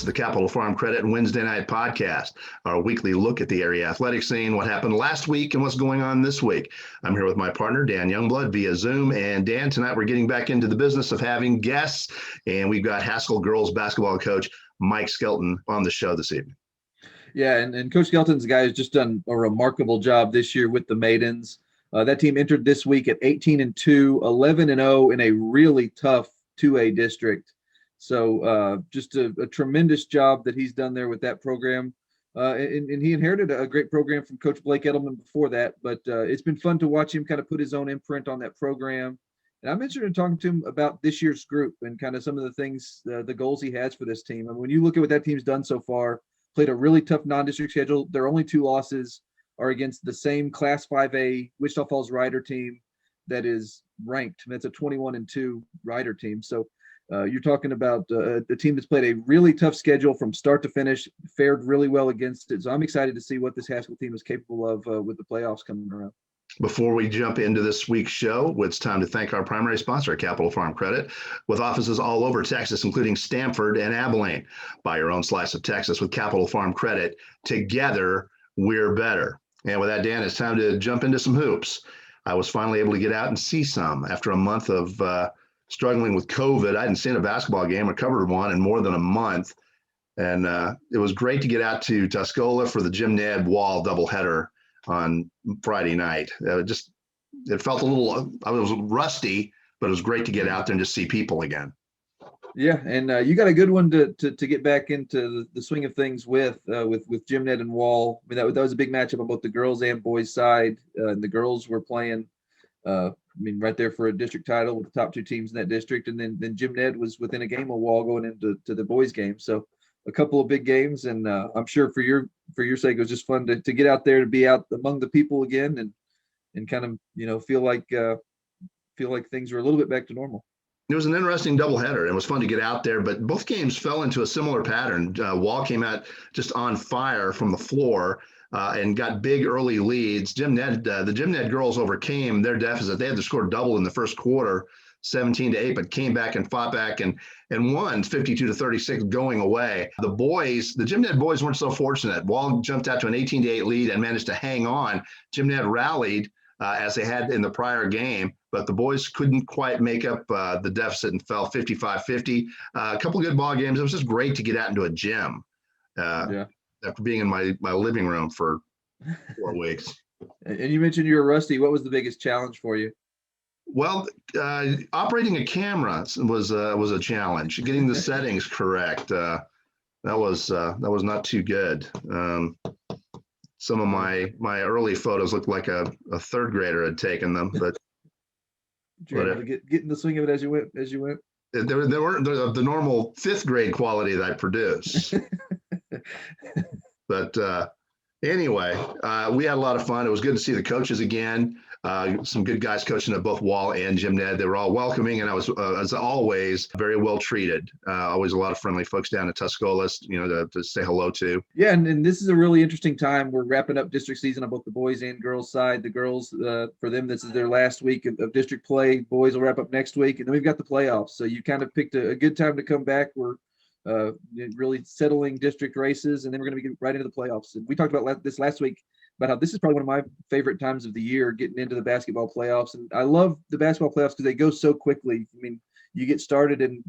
is the Capital Farm Credit Wednesday Night Podcast, our weekly look at the area athletic scene, what happened last week and what's going on this week. I'm here with my partner, Dan Youngblood, via Zoom. And Dan, tonight we're getting back into the business of having guests, and we've got Haskell girls basketball coach Mike Skelton on the show this evening. Yeah, and Coach Skelton's guy has just done a remarkable job this year with the Maidens. That team entered this week at 18-2, 11-0 in a really tough 2A district. So just a tremendous job that he's done there with that program. And he inherited a great program from Coach Blake Edelman before that. But it's been fun to watch him kind of put his own imprint on that program. And I'm interested in talking to him about this year's group and kind of some of the things, the goals he has for this team. And when you look at what that team's done so far, played a really tough non-district schedule. Their only two losses are against the same Class 5A Wichita Falls Rider team that is ranked. That's a 21-2 Rider team. So you're talking about the team that's played a really tough schedule from start to finish, fared really well against it. So I'm excited to see what this Haskell team is capable of with the playoffs coming around. Before we jump into this week's show, it's time to thank our primary sponsor, Capital Farm Credit, with offices all over Texas, including Stamford and Abilene. Buy your own slice of Texas with Capital Farm Credit. Together, we're better. And with that, Dan, it's time to jump into some hoops. I was finally able to get out and see some after a month of struggling with COVID. I hadn't seen a basketball game or covered one in more than a month. And it was great to get out to Tuscola for the Jim Ned Wall doubleheader on Friday night. It felt a little, I was rusty, but it was great to get out there and just see people again. Yeah, and you got a good one to get back into the swing of things with Jim Ned and Wall. I mean, that was a big matchup on both the girls and boys side. And the girls were playing, right there for a district title with the top two teams in that district. And then Jim Ned was within a game of Wall going into the boys game. So a couple of big games, and I'm sure for your sake, it was just fun to get out there, to be out among the people again, and kind of feel like things were a little bit back to normal. It was an interesting doubleheader. It was fun to get out there, but both games fell into a similar pattern. Wall came out just on fire from the floor and got big early leads. The Jim Ned girls overcame their deficit. They had to score double in the first quarter, 17-8, but came back and fought back and won 52-36 going away. The Jim Ned boys weren't so fortunate. Wall jumped out to an 18-8 lead and managed to hang on. Jim Ned rallied as they had in the prior game, but the boys couldn't quite make up the deficit and fell 55-50. A couple of good ball games. It was just great to get out into a gym after being in my living room for 4 weeks. And you mentioned you were rusty. What was the biggest challenge for you? Well, operating a camera was a challenge. Getting the settings correct, that was not too good. Some of my early photos looked like a third grader had taken them, but get in the swing of it as you went. They weren't the normal fifth grade quality that I produce. But anyway, we had a lot of fun. It was good to see the coaches again. Some good guys coaching at both Wall and Jim Ned. They were all welcoming, and I was, as always, very well treated. Always a lot of friendly folks down at Tuscola, to say hello to. Yeah, and this is a really interesting time. We're wrapping up district season on both the boys and girls side. The girls, for them, this is their last week of district play. Boys will wrap up next week, and then we've got the playoffs. So you kind of picked a good time to come back. We're really settling district races, and then we're going to get right into the playoffs. And we talked about this last week, about how this is probably one of my favorite times of the year, getting into the basketball playoffs. And I love the basketball playoffs because they go so quickly. I mean, you get started and,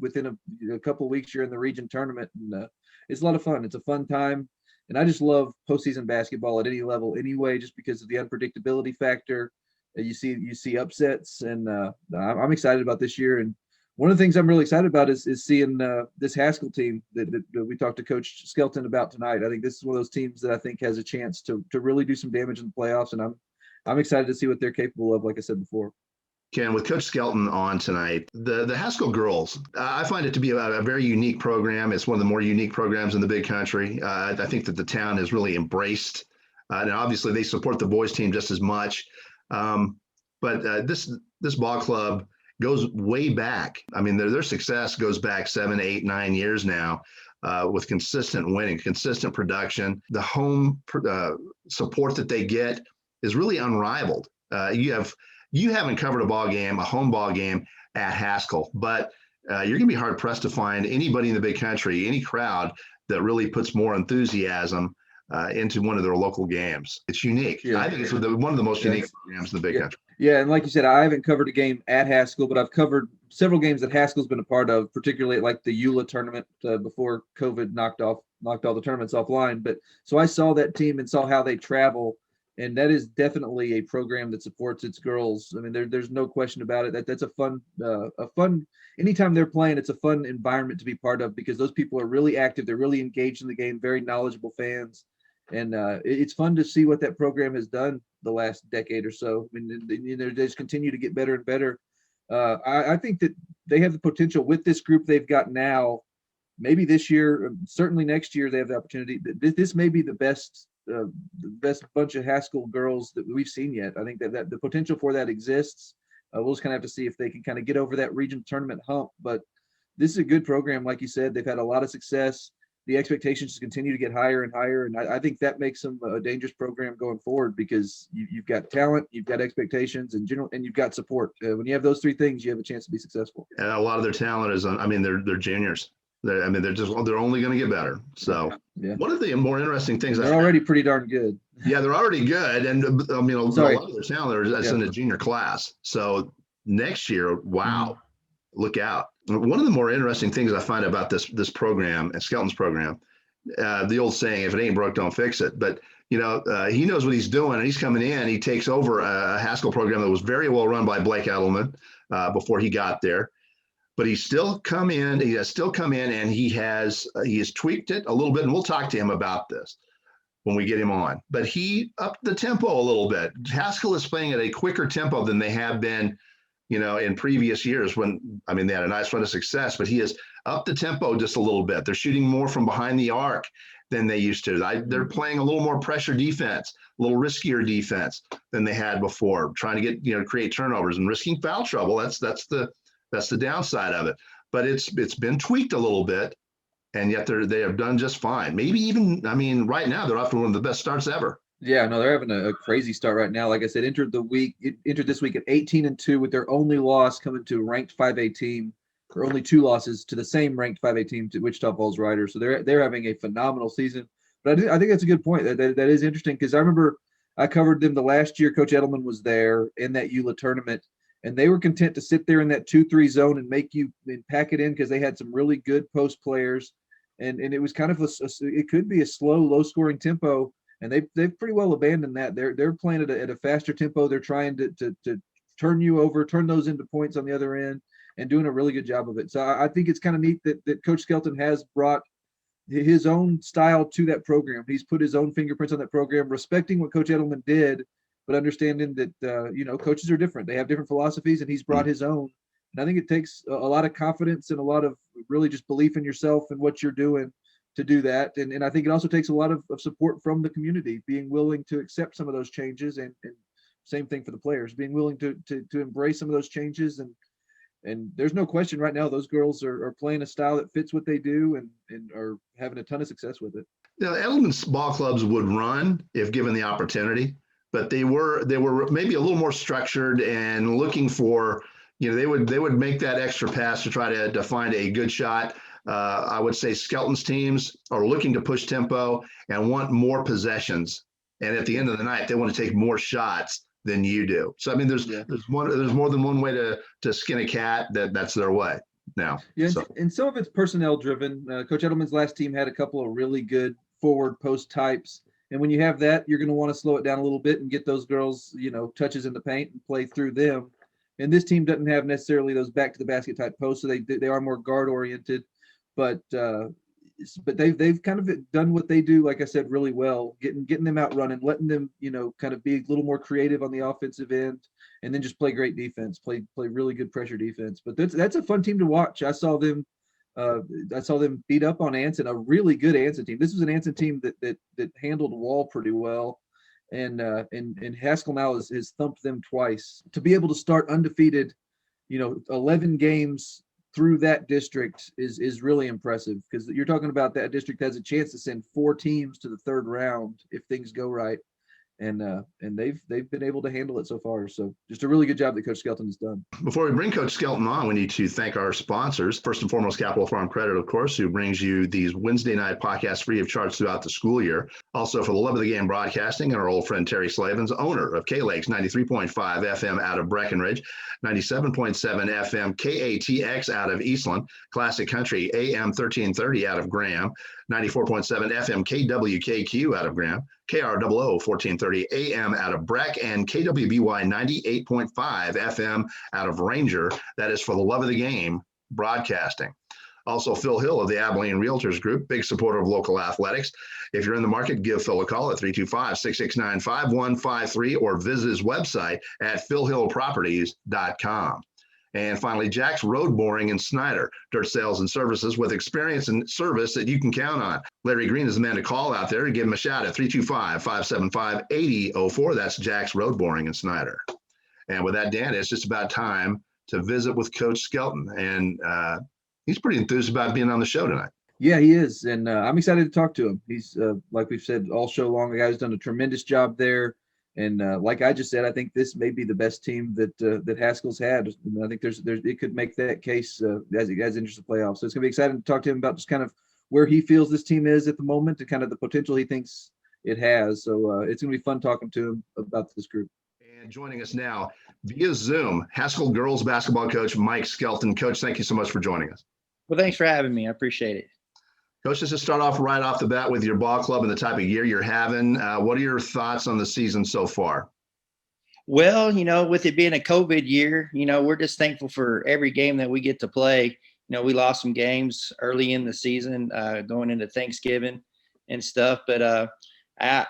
within a couple of weeks, you're in the region tournament, and it's a lot of fun. It's a fun time. And I just love postseason basketball at any level anyway, just because of the unpredictability factor. You see upsets, and I'm excited about this year. And one of the things I'm really excited about is seeing this Haskell team that we talked to Coach Skelton about tonight. I think this is one of those teams that I think has a chance to really do some damage in the playoffs, and I'm excited to see what they're capable of, like I said before. Ken, with Coach Skelton on tonight, the Haskell girls, I find it to be a very unique program. It's one of the more unique programs in the big country. I think that the town has really embraced, and obviously they support the boys team just as much. But this ball club goes way back. I mean, their success goes back 7, 8, 9 years now, with consistent winning, consistent production. The home support that they get is really unrivaled. You haven't covered a home ball game at Haskell, but you're going to be hard pressed to find anybody in the big country, any crowd that really puts more enthusiasm into one of their local games. It's unique. Yeah. I think it's one of the most unique programs in the big country. Yeah, and like you said, I haven't covered a game at Haskell, but I've covered several games that Haskell's been a part of, particularly like the EULA tournament before COVID knocked all the tournaments offline. But so I saw that team and saw how they travel, and that is definitely a program that supports its girls. I mean, there's no question about it. That's a fun. Anytime they're playing, it's a fun environment to be part of because those people are really active. They're really engaged in the game, very knowledgeable fans. And it's fun to see what that program has done the last decade or so. I mean, they just continue to get better and better. I think that they have the potential with this group they've got now. Maybe this year, certainly next year, they have the opportunity. This may be the best bunch of Haskell girls that we've seen yet. I think that the potential for that exists. We'll just kind of have to see if they can kind of get over that region tournament hump. But this is a good program, like you said. They've had a lot of success. The expectations just continue to get higher and higher. And I think that makes them a dangerous program going forward because you've got talent, you've got expectations and you've got support. When you have those three things, you have a chance to be successful. And a lot of their talent is, they're juniors. They're only going to get better. So one of the more interesting things, they're already pretty darn good. Yeah, they're already good. And a lot of their talent is in the junior class. So next year, wow, look out. One of the more interesting things I find about this program and Skelton's program, the old saying, if it ain't broke, don't fix it. But, he knows what he's doing and he's coming in. He takes over a Haskell program that was very well run by Blake Edelman before he got there. But he has still come in and he has tweaked it a little bit. And we'll talk to him about this when we get him on. But he upped the tempo a little bit. Haskell is playing at a quicker tempo than they have been in previous years when, they had a nice run of success, but he has upped the tempo just a little bit. They're shooting more from behind the arc than they used to. They're playing a little more pressure defense, a little riskier defense than they had before, trying to get, create turnovers and risking foul trouble. That's the downside of it. But it's been tweaked a little bit, and yet they have done just fine. Maybe even, right now they're off to one of the best starts ever. Yeah, no, they're having a crazy start right now. Like I said, entered this week at 18-2 with their only loss coming to a ranked 5A team, or only two losses to the same ranked 5A team, to Wichita Falls Riders. So they're having a phenomenal season. But I think that's a good point. That is interesting because I remember I covered them the last year Coach Edelman was there in that EULA tournament, and they were content to sit there in that 2-3 zone and pack it in because they had some really good post players, and it was kind of it could be a slow, low scoring tempo. And they've pretty well abandoned that. They're playing at a faster tempo. They're trying to turn you over, turn those into points on the other end, and doing a really good job of it. So I think it's kind of neat that Coach Skelton has brought his own style to that program. He's put his own fingerprints on that program, respecting what Coach Edelman did, but understanding that coaches are different. They have different philosophies, and he's brought his own. And I think it takes a lot of confidence and a lot of really just belief in yourself and what you're doing to do that. And I think it also takes a lot of support from the community, being willing to accept some of those changes, and same thing for the players, being willing to embrace some of those changes. And there's no question right now, those girls are playing a style that fits what they do and are having a ton of success with it. Edelman's ball clubs would run if given the opportunity, but they were maybe a little more structured and looking for, they would make that extra pass to try to find a good shot. I would say Skelton's teams are looking to push tempo and want more possessions. And at the end of the night, they want to take more shots than you do. So, there's more than one way to skin a cat. That's their way now. Yeah, so. And some of it's personnel driven. Coach Edelman's last team had a couple of really good forward post types. And when you have that, you're going to want to slow it down a little bit and get those girls, touches in the paint and play through them. And this team doesn't have necessarily those back to the basket type posts, so they are more guard oriented. But they've kind of done what they do, like I said, really well, getting them out running, letting them, kind of be a little more creative on the offensive end, and then just play great defense, play really good pressure defense. But that's a fun team to watch. I saw them beat up on Anson, a really good Anson team. This was an Anson team that handled Wall pretty well, and Haskell now has thumped them twice. To be able to start undefeated, 11 games through that district is really impressive, because you're talking about that district has a chance to send 4 teams to the third round if things go right. and they've been able to handle it so far. So just a really good job that Coach Skelton has done. Before we bring Coach Skelton on, we need to thank our sponsors. First and foremost, Capital Farm Credit, of course, who brings you these Wednesday night podcasts free of charge throughout the school year. Also, for the Love of the Game Broadcasting, and our old friend Terry Slavens, owner of K-Lakes 93.5 FM out of Breckenridge, 97.7 FM KATX out of Eastland, Classic Country AM 1330 out of Graham, 94.7 FM KWKQ out of Graham, KROO 1430 AM out of Breck, and KWBY 98.5 FM out of Ranger. That is for the Love of the Game Broadcasting. Also, Phil Hill of the Abilene Realtors Group, big supporter of local athletics. If you're in the market, give Phil a call at 325-669-5153 or visit his website at philhillproperties.com. And finally, Jack's Road Boring in Snyder, dirt sales and services with experience and service that you can count on. Larry Green is the man to call out there and give him a shout at 325-575-8004. That's Jack's Road Boring in Snyder. And with that, Dan, it's just about time to visit with Coach Skelton. And he's pretty enthused about being on the show tonight. Yeah, he is. And I'm excited to talk to him. He's, like we've said all show long, the guy's done a tremendous job there. And like I just said, I think this may be the best team that Haskell's had. And I think there's it could make that case as it enters the playoffs. So it's going to be exciting to talk to him about just kind of where he feels this team is at the moment and kind of the potential he thinks it has. So it's going to be fun talking to him about this group. And joining us now via Zoom, Haskell girls basketball coach Mike Skelton. Coach, thank you so much for joining us. Well, thanks for having me. I appreciate it. Coach, just to start off right off the bat with your ball club and the type of year you're having, what are your thoughts on the season so far? Well, with it being a COVID year, we're just thankful for every game that we get to play. We lost some games early in the season, going into Thanksgiving and stuff. But the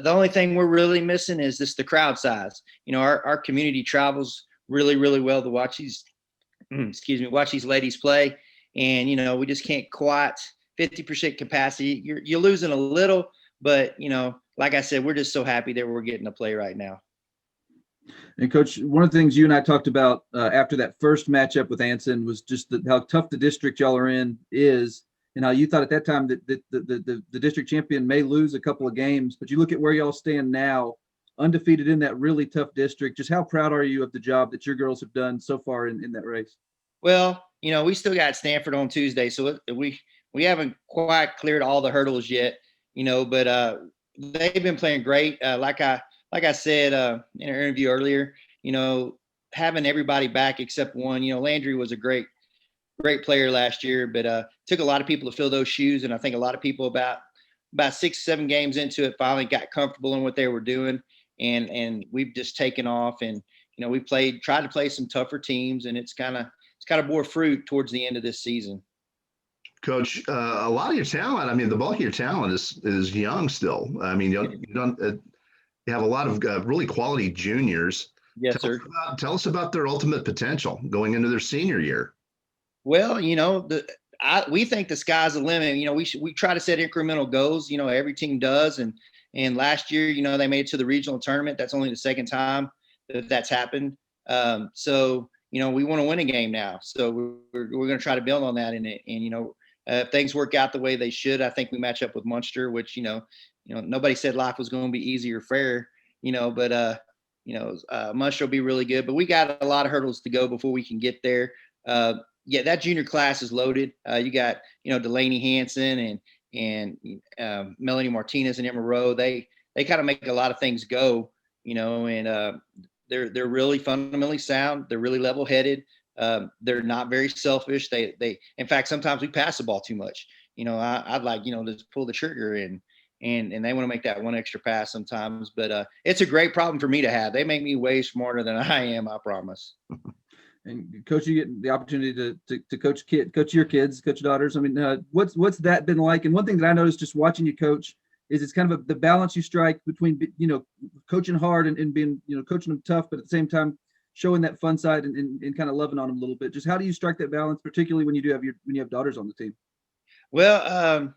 only thing we're really missing is just the crowd size. Our community travels really, really well to watch these ladies play. And, we just can't quite 50% capacity. You're losing a little, but, like I said, we're just so happy that we're getting to play right now. And Coach, one of the things you and I talked about after that first matchup with Anson was just how tough the district y'all are in is, and how you thought at that time that the district champion may lose a couple of games, but you look at where y'all stand now, undefeated in that really tough district. Just how proud are you of the job that your girls have done so far in that race? Well, we still got Stanford on Tuesday, so we haven't quite cleared all the hurdles yet, but they've been playing great. Like I said in an interview earlier, having everybody back except one. Landry was a great player last year, but took a lot of people to fill those shoes. And I think a lot of people about 6-7 games into it finally got comfortable in what they were doing. And we've just taken off. And, we tried to play some tougher teams, and it's kind of bore fruit towards the end of this season. Coach, a lot of your talent, the bulk of your talent is young still. You have a lot of really quality juniors. Yes, sir. Tell us about their ultimate potential going into their senior year. Well, we think the sky's the limit. We try to set incremental goals. Every team does, and last year, they made it to the regional tournament. That's only the second time that's happened. So we want to win a game now. So we're going to try to build on that. And if things work out the way they should, I think we match up with Munster, which nobody said life was going to be easy or fair. But Munster will be really good. But we got a lot of hurdles to go before we can get there. Yeah, that junior class is loaded. You got, Delaney Hansen and Melanie Martinez and Emma Rowe. They kind of make a lot of things go, and they're really fundamentally sound. They're really level-headed. They're not very selfish. They in fact, sometimes we pass the ball too much. I'd like, to pull the trigger and they want to make that one extra pass sometimes. But it's a great problem for me to have. They make me way smarter than I am, I promise. And Coach, you get the opportunity to coach your kids, coach your daughters. What's that been like? And one thing that I noticed just watching you coach is it's kind of the balance you strike between, coaching hard and being, coaching them tough, but at the same time showing that fun side and kind of loving on them a little bit. Just how do you strike that balance, particularly when you have daughters on the team? Well,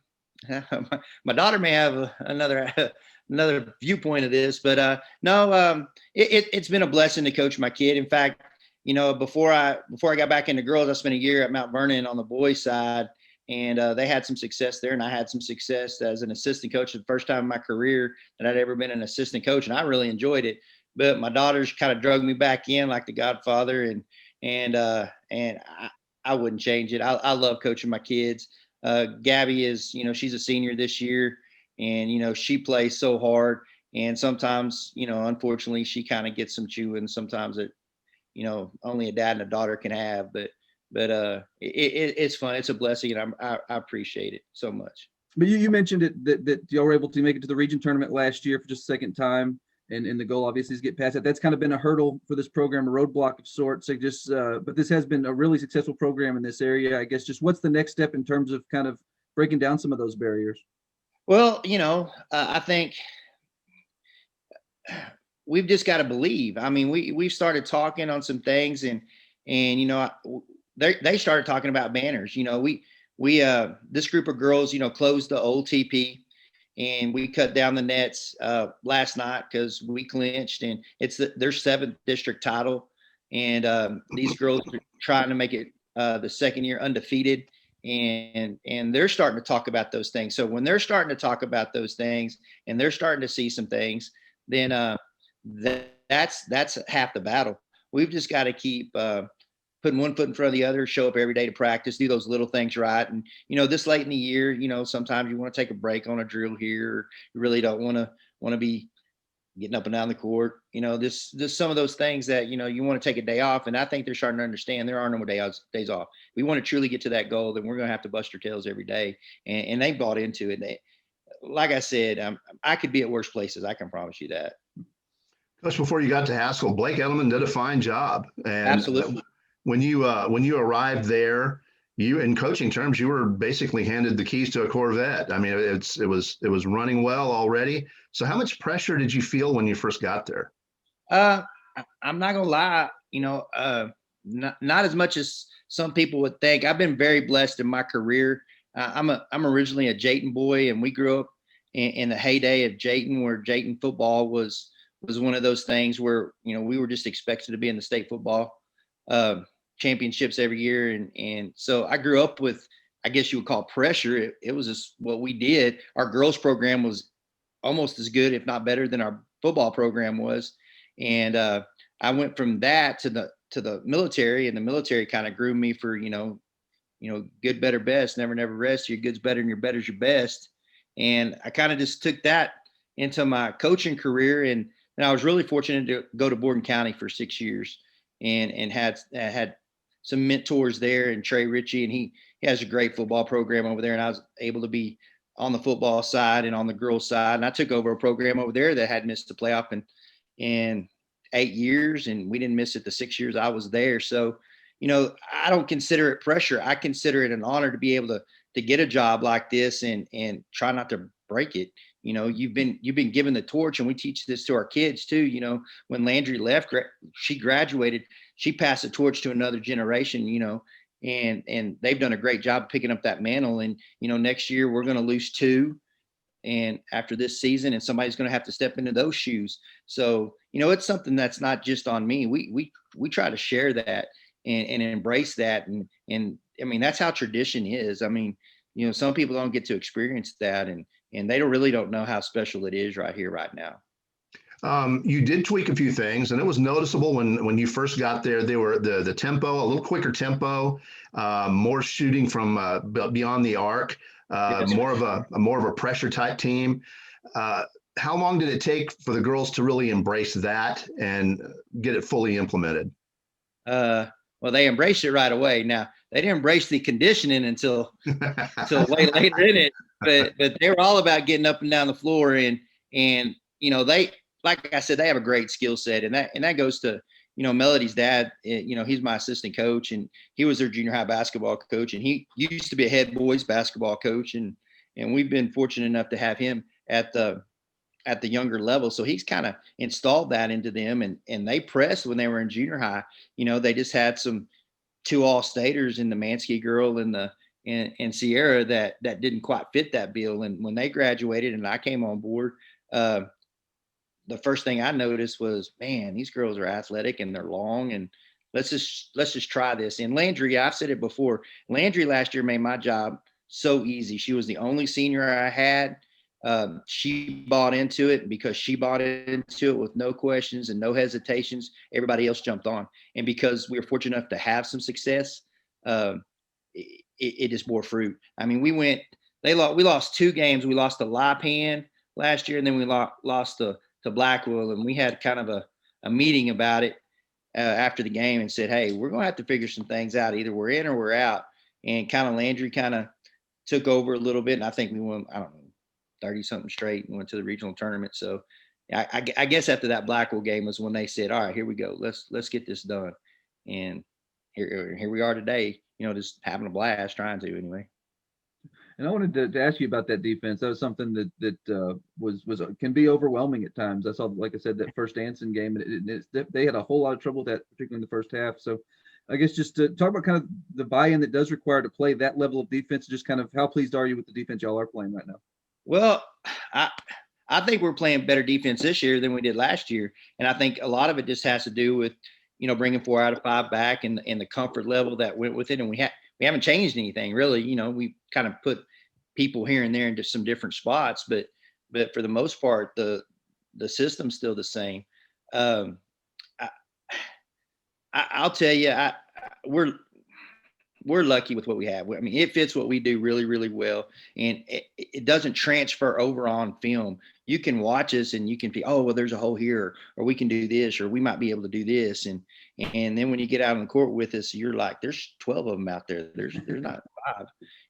my daughter may have another viewpoint of this, but no, it's been a blessing to coach my kid. In fact, before I got back into girls, I spent a year at Mount Vernon on the boys side, and they had some success there, and I had some success as an assistant coach. The first time in my career that I'd ever been an assistant coach, and I really enjoyed it. But my daughters kind of drug me back in like the Godfather, and I wouldn't change it. I love coaching my kids. Gabby is, she's a senior this year, and she plays so hard. And sometimes, unfortunately, she kind of gets some chewing. Sometimes only a dad and a daughter can have. But it's fun. It's a blessing, and I appreciate it so much. But you mentioned it that y'all were able to make it to the region tournament last year for just a second time, and the goal obviously is get past that. That's kind of been a hurdle for this program, a roadblock of sorts. So but this has been a really successful program in this area. I guess just what's the next step in terms of kind of breaking down some of those barriers? Well, I think we've just got to believe. I mean, we've started talking on some things, and they started talking about banners. We this group of girls, closed the old TP, and we cut down the nets last night because we clinched, and it's their 7th district title, and these girls are trying to make it the second year undefeated, and they're starting to talk about those things. So when they're starting to talk about those things, and they're starting to see some things, then that's half the battle. We've just got to keep putting one foot in front of the other, show up every day to practice, do those little things right. And, this late in the year, sometimes you want to take a break on a drill here. Or you really don't want to be getting up and down the court. This some of those things that, you want to take a day off. And I think they're starting to understand there are no more days off. We want to truly get to that goal, then we're going to have to bust our tails every day. And they bought into it. Like I said, I could be at worse places. I can promise you that. Coach, before you got to Haskell, Blake Edelman did a fine job. And absolutely. When you arrived there, you, in coaching terms, you were basically handed the keys to a Corvette. I mean, it was running well already. So how much pressure did you feel when you first got there? I'm not gonna lie, not as much as some people would think. I've been very blessed in my career. I'm originally a Jayton boy, and we grew up in the heyday of Jayton, where Jayton football was one of those things where we were just expected to be in the state football championships every year, and so I grew up with, I guess you would call, pressure. It was just what we did. Our girls program was almost as good, if not better, than our football program was, and I went from that to the military, and the military kind of groomed me for good, better, best, never rest. Your good's better and your better's your best. And I kind of just took that into my coaching career, and I was really fortunate to go to Borden County for 6 years, and had some mentors there, and Trey Ritchie, and he has a great football program over there, and I was able to be on the football side and on the girls side, and I took over a program over there that had missed the playoff in 8 years, and we didn't miss it the 6 years I was there. So, I don't consider it pressure. I consider it an honor to be able to get a job like this and try not to break it. You've been given the torch, and we teach this to our kids too. When Landry left, she graduated, she passed the torch to another generation, and they've done a great job picking up that mantle. And, next year we're going to lose 2, and after this season, and somebody's going to have to step into those shoes. So, it's something that's not just on me. We try to share that and embrace that. And I mean, that's how tradition is. I mean, some people don't get to experience that, and they really don't know how special it is right here, right now. You did tweak a few things, and it was noticeable when you first got there. They were the tempo, a little quicker tempo, more shooting from beyond the arc, more of a pressure type team. How long did it take for the girls to really embrace that and get it fully implemented? Well, they embraced it right away. Now, they didn't embrace the conditioning until way later in it, but they were all about getting up and down the floor, and they, like I said, they have a great skill set, and that goes to Melody's dad. He's my assistant coach, and he was their junior high basketball coach, and he used to be a head boys basketball coach, and we've been fortunate enough to have him at the younger level. So he's kind of installed that into them, and they pressed when they were in junior high. They just had some 2 all-staters in the Mansky girl and Sierra that didn't quite fit that bill. And when they graduated and I came on board, the first thing I noticed was, man, these girls are athletic and they're long, and let's just try this. And Landry, I've said it before, Landry last year made my job so easy. She was the only senior I had. She bought into it, because she bought into it with no questions and no hesitations. Everybody else jumped on. And because we were fortunate enough to have some success, it just bore fruit. I mean, we lost 2 games. We lost to Lipan last year, and then we lost to Blackwell. And we had kind of a meeting about it after the game and said, hey, we're going to have to figure some things out. Either we're in or we're out. And kind of Landry kind of took over a little bit. And I think we won, I don't know, 30 something straight and went to the regional tournament. So I guess after that Blackwell game was when they said, all right, here we go. Let's get this done. And here we are today, just having a blast trying to anyway. And I wanted to ask you about that defense. That was something that was can be overwhelming at times. I saw, like I said, that first Anson game, and they had a whole lot of trouble with that, particularly in the first half. So I guess just to talk about kind of the buy-in that does require to play that level of defense, just kind of how pleased are you with the defense y'all are playing right now? Well, I think we're playing better defense this year than we did last year. And I think a lot of it just has to do with, bringing 4 out of 5 back and the comfort level that went with it. And we haven't changed anything really. We kind of put people here and there into some different spots, but for the most part, the system's still the same. I'll tell you, we're lucky with what we have. I mean, it fits what we do really, really well. And it doesn't transfer over on film. You can watch us and you can be, oh, well, there's a hole here, or we can do this, or we might be able to do this. And then when you get out on the court with us, you're like, there's 12 of them out there. There's not 5,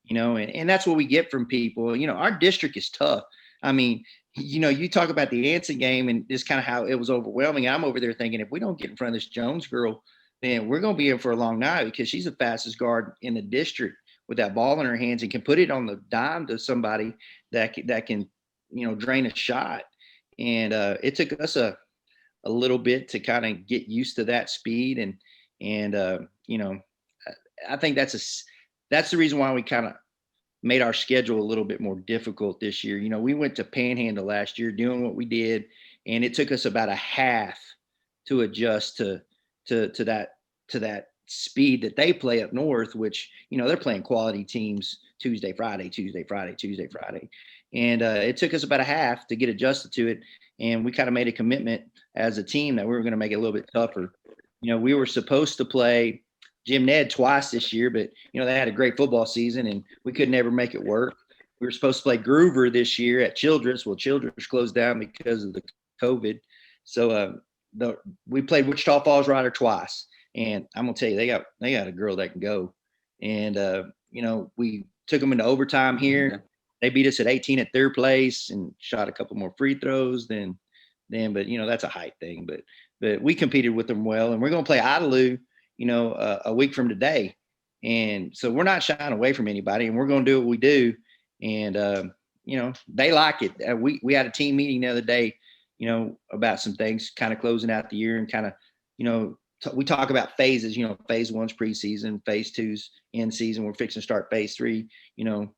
and that's what we get from people. Our district is tough. I mean, you talk about the Anson game and just kind of how it was overwhelming. I'm over there thinking, if we don't get in front of this Jones girl, then we're going to be in for a long night, because she's the fastest guard in the district with that ball in her hands and can put it on the dime to somebody that can drain a shot. And it took us a little bit to kind of get used to that speed. And I think that's the reason why we kind of made our schedule a little bit more difficult this year. We went to Panhandle last year doing what we did, and it took us about a half to adjust to that speed that they play up north, which, they're playing quality teams Tuesday, Friday. And it took us about a half to get adjusted to it. And we kind of made a commitment as a team that we were going to make it a little bit tougher. We were supposed to play Jim Ned twice this year, but, they had a great football season and we could never make it work. We were supposed to play Groover this year at Childress. Well, Childress closed down because of the COVID. So we played Wichita Falls Rider twice. And I'm going to tell you, they got a girl that can go. And, we took them into overtime here. Yeah. They beat us at 18 at their place and shot a couple more free throws but that's a height thing. But we competed with them well, and we're going to play Idalou, a week from today. And so we're not shying away from anybody, and we're going to do what we do. And, they like it. We had a team meeting the other day, about some things kind of closing out the year and kind of, we talk about phases, phase 1's preseason, phase 2's in season. We're fixing to start phase 3.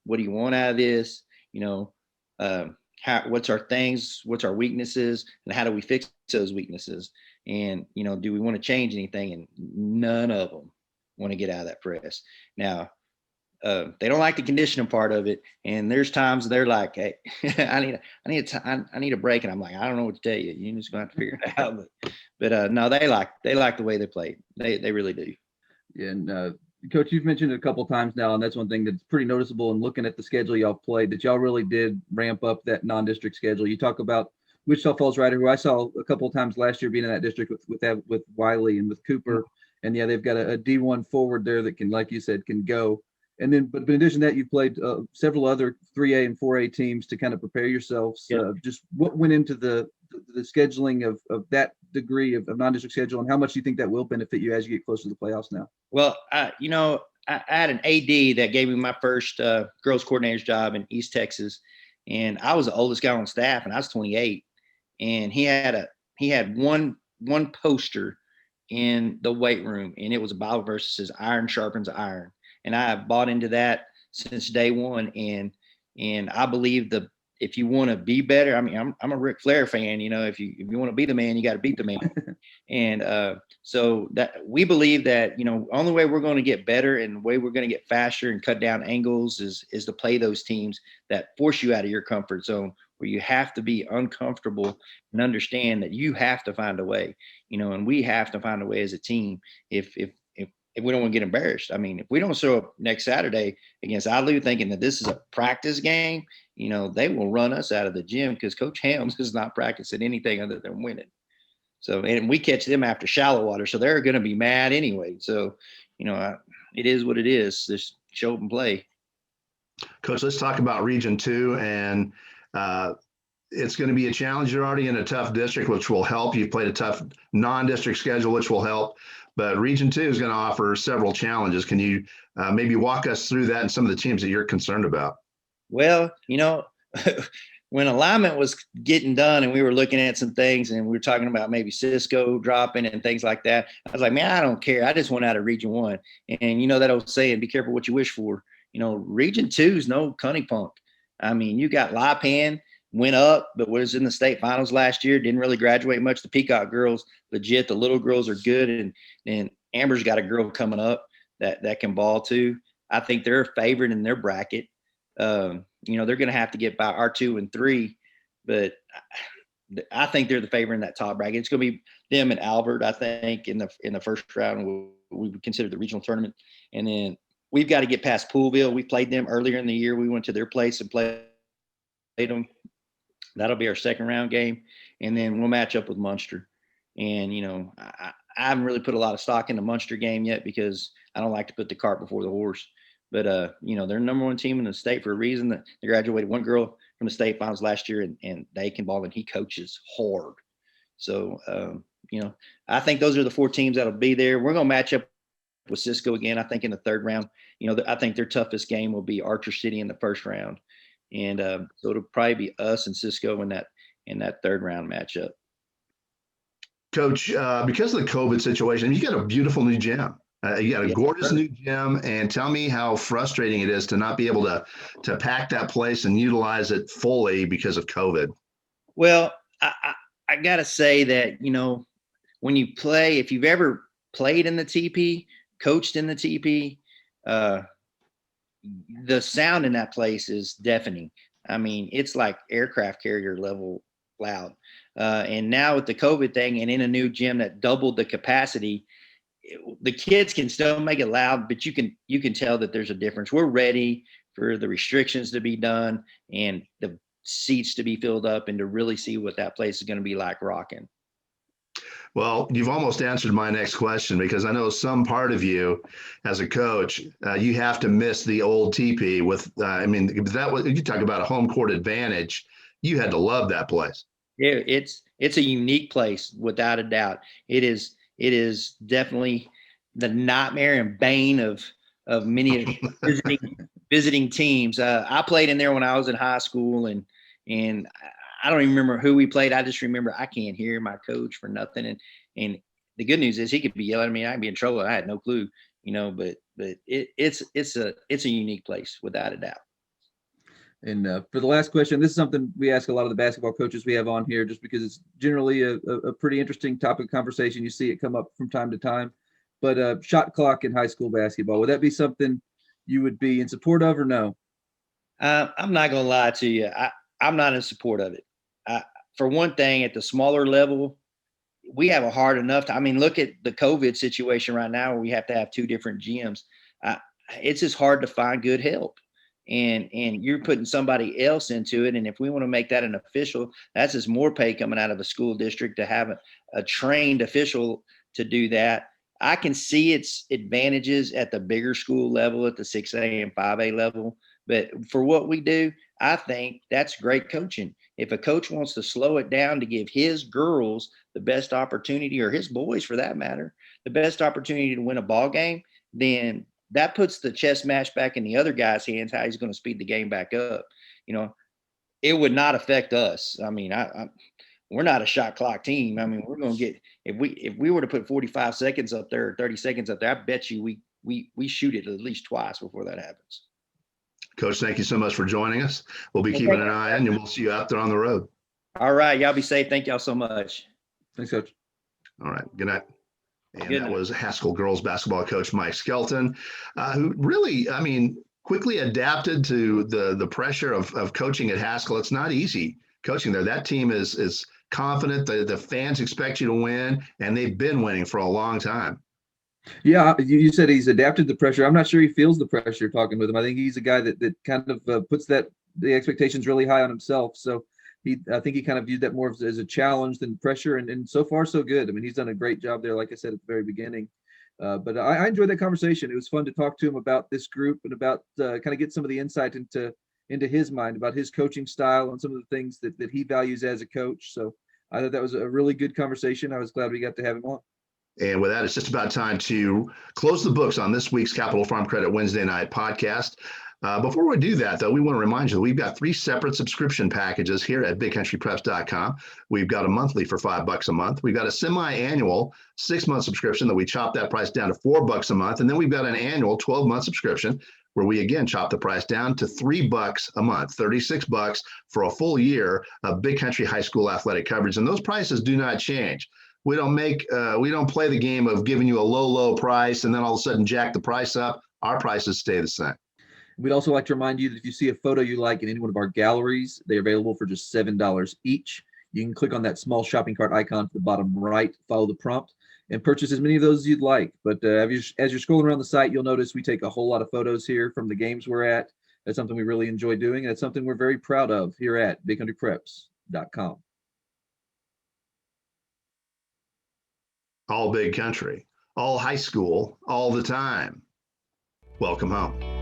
What do you want out of this? What's our things? What's our weaknesses? And how do we fix those weaknesses? And, do we want to change anything? And none of them want to get out of that press. Now, they don't like the conditioning part of it. And there's times they're like, hey, I need a break. And I'm like, I don't know what to tell you. You're just going to have to figure it out. But no, they like the way they play. They really do. Yeah, and Coach, you've mentioned it a couple of times now, and that's one thing that's pretty noticeable in looking at the schedule y'all played, that y'all really did ramp up that non-district schedule. You talk about Wichita Falls Rider, who I saw a couple of times last year being in that district with Wiley and with Cooper. And yeah, they've got a D1 forward there that can, like you said, can go. And then, but in addition to that, you played several other 3A and 4A teams to kind of prepare yourselves. Just what went into the scheduling of that degree of non-district schedule, and how much do you think that will benefit you as you get closer to the playoffs now? Well, I had an AD that gave me my first girls coordinator's job in East Texas, and I was the oldest guy on staff, and I was 28, and he had one poster in the weight room, and it was a Bible verse that says iron sharpens iron. And I have bought into that since day one. And I believe if you want to be better, I mean, I'm a Ric Flair fan. If you want to be the man, you got to beat the man. And so that we believe that, only way we're going to get better and the way we're going to get faster and cut down angles is to play those teams that force you out of your comfort zone, where you have to be uncomfortable and understand that you have to find a way, and we have to find a way as a team if we don't want to get embarrassed. I mean, if we don't show up next Saturday against ILU thinking that this is a practice game, they will run us out of the gym because Coach Helms is not practicing anything other than winning. So, and we catch them after shallow water, so they're going to be mad anyway. So, it is what it is. Just show up and play. Coach, let's talk about Region 2, and it's going to be a challenge. You're already in a tough district, which will help. You've played a tough non-district schedule, which will help. But Region 2 is going to offer several challenges. Can you maybe walk us through that and some of the teams that you're concerned about? Well, when alignment was getting done and we were looking at some things and we were talking about maybe Cisco dropping and things like that, I was like, man, I don't care. I just want out of Region 1. And that old saying, be careful what you wish for. Region 2 is no cunny punk. I mean, you got Lipan went up, but was in the state finals last year. Didn't really graduate much. The Peacock girls, legit. The little girls are good. And Amber's got a girl coming up that can ball too. I think they're favored in their bracket. They're going to have to get by our 2 and 3, but I think they're the favorite in that top bracket. It's going to be them and Albert, I think, in the first round. We would consider the regional tournament. And then we've got to get past Poolville. We played them earlier in the year. We went to their place and played them. That'll be our second round game. And then we'll match up with Munster. And, I haven't really put a lot of stock in the Munster game yet because I don't like to put the cart before the horse. But, they're number 1 team in the state for a reason. That they graduated one girl from the state finals last year, and they can ball, and he coaches hard. So, I think those are the 4 teams that'll be there. We're going to match up with Cisco again, I think, in the third round. I think their toughest game will be Archer City in the first round. And so it'll probably be us and Cisco in that third round matchup. Coach, because of the COVID situation, you got a beautiful new gym. You got a gorgeous new gym, and tell me how frustrating it is to not be able to pack that place and utilize it fully because of COVID. Well, I got to say that, when you play, if you've ever played in the TP, coached in the TP, the sound in that place is deafening. I mean, it's like aircraft carrier level loud. And now with the COVID thing and in a new gym that doubled the capacity, the kids can still make it loud, but you can tell that there's a difference. We're ready for the restrictions to be done and the seats to be filled up and to really see what that place is going to be like rocking. Well, you've almost answered my next question, because I know some part of you as a coach, you have to miss the old TP with, that was, you talk about a home court advantage. You had to love that place. Yeah, it's a unique place without a doubt. It is definitely the nightmare and bane of many visiting teams. I played in there when I was in high school, and I don't even remember who we played. I just remember I can't hear my coach for nothing. And the good news is he could be yelling at me. I'd be in trouble. I had no clue, but it's a unique place without a doubt. And for the last question, this is something we ask a lot of the basketball coaches we have on here, just because it's generally a pretty interesting topic of conversation. You see it come up from time to time. But shot clock in high school basketball, would that be something you would be in support of or no? I'm not going to lie to you. I'm not in support of it. For one thing, at the smaller level, we have a hard enough time. Look at the COVID situation right now where we have to have 2 different gyms. It's just hard to find good help. And you're putting somebody else into it. And if we want to make that an official, that's just more pay coming out of a school district to have a trained official to do that. I can see its advantages at the bigger school level, at the 6A and 5A level. But for what we do, I think that's great coaching. If a coach wants to slow it down to give his girls the best opportunity, or his boys for that matter, the best opportunity to win a ball game, then that puts the chess match back in the other guy's hands, how he's going to speed the game back up. It would not affect us. We're not a shot clock team. We're going to get, if we were to put 45 seconds up there or 30 seconds up there, I bet you we shoot it at least twice before that happens. Coach, thank you so much for joining us. We'll be keeping an eye on you, and we'll see you out there on the road. All right. Y'all be safe. Thank y'all so much. Thanks, Coach. All right. Good night. And Good that night. was Haskell girls basketball coach Mike Skelton, who really, quickly adapted to the pressure of coaching at Haskell. It's not easy coaching there. That team is confident. The fans expect you to win, and they've been winning for a long time. Yeah, you said he's adapted to pressure. I'm not sure he feels the pressure talking with him. I think he's a guy that kind of puts the expectations really high on himself. So I think he kind of viewed that more as a challenge than pressure. And so far, so good. I mean, he's done a great job there, like I said at the very beginning. But I enjoyed that conversation. It was fun to talk to him about this group and about kind of get some of the insight into his mind about his coaching style and some of the things that he values as a coach. So I thought that was a really good conversation. I was glad we got to have him on. And with that, it's just about time to close the books on this week's Capital Farm Credit Wednesday night podcast. Before we do that, though, we want to remind you that we've got 3 separate subscription packages here at bigcountrypreps.com. We've got a monthly for $5 a month. We've got a semi-annual 6-month subscription that we chop that price down to $4 a month. And then we've got an annual 12-month subscription where we again chop the price down to $3 a month, $36 for a full year of Big Country High School athletic coverage. And those prices do not change. We don't play the game of giving you a low price and then all of a sudden jack the price up. Our prices stay the same. We'd also like to remind you that if you see a photo you like in any one of our galleries, they're available for just $7 each. You can click on that small shopping cart icon to the bottom right, follow the prompt, and purchase as many of those as you'd like. But as you're scrolling around the site, you'll notice we take a whole lot of photos here from the games we're at. That's something we really enjoy doing, and it's something we're very proud of here at bigcountrypreps.com. All Big Country, all high school, all the time. Welcome home.